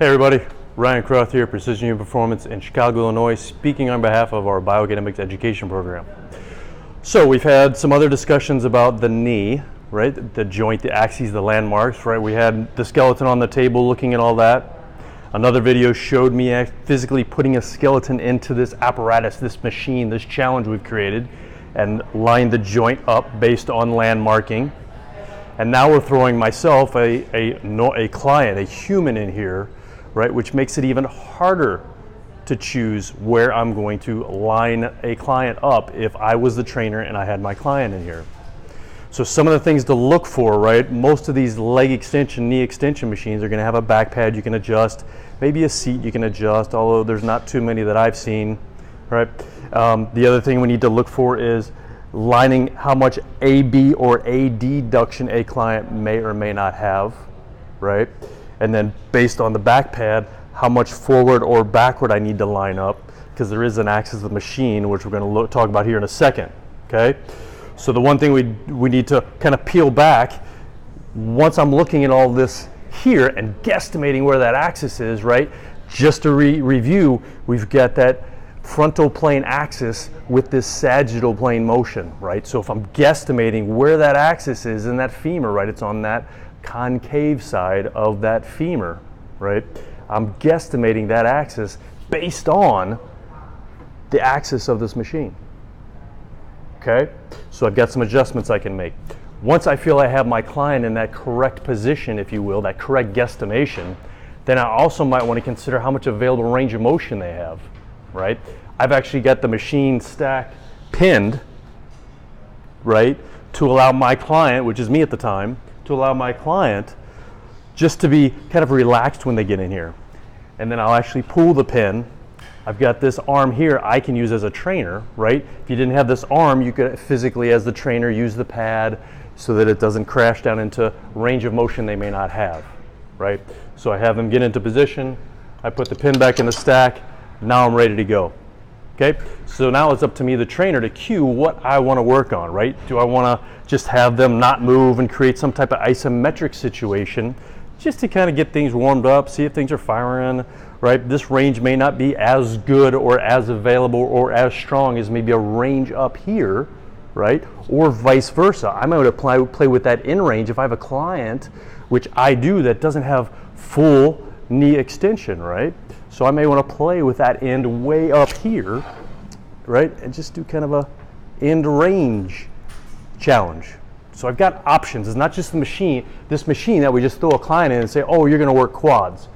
Hey everybody, Ryan Kroth here, Precision Human Performance in Chicago, Illinois, speaking on behalf of our biokinetics education program. So we've had some other discussions about the knee, right? The joint, the axes, the landmarks, right? We had the skeleton on the table looking at all that. Another video showed me physically putting a skeleton into this apparatus, this machine, this challenge we've created, and lined the joint up based on landmarking. And now we're throwing myself, a client, a human in here, right, which makes it even harder to choose where I'm going to line a client up if I was the trainer and I had my client in here. So some of the things to look for, right, most of these leg extension, knee extension machines are going to have a back pad you can adjust, maybe a seat you can adjust, although there's not too many that I've seen, right? The other thing we need to look for is lining how much AB or AD duction a client may or may not have, right? And then based on the back pad, how much forward or backward I need to line up, because there is an axis of the machine, which we're going to talk about here in a second, okay? So the one thing we need to kind of peel back, once I'm looking at all this here and guesstimating where that axis is, right? Just to review, we've got that frontal plane axis with this sagittal plane motion, right? So if I'm guesstimating where that axis is in that femur, right? It's on that concave side of that femur, right? I'm guesstimating that axis based on the axis of this machine. Okay? So I've got some adjustments I can make. Once I feel I have my client in that correct position, if you will, that correct guesstimation, then I also might want to consider how much available range of motion they have, right? I've actually got the machine stack pinned, right, to allow my client, which is me at the time, to allow my client just to be kind of relaxed when they get in here. And then I'll actually pull the pin. I've got this arm here I can use as a trainer, right? If you didn't have this arm, you could physically, as the trainer, use the pad so that it doesn't crash down into range of motion they may not have, right? So I have them get into position, I put the pin back in the stack, now I'm ready to go. Okay, so now it's up to me, the trainer, to cue what I want to work on, right? Do I want to just have them not move and create some type of isometric situation just to kind of get things warmed up, see if things are firing, right? This range may not be as good or as available or as strong as maybe a range up here, right? Or vice versa. I might play with that in range if I have a client, which I do, that doesn't have full knee extension, right? So I may want to play with that end way up here, right? And just do kind of a end range challenge. So I've got options. It's not just the machine, this machine that we just throw a client in and say, oh, you're going to work quads.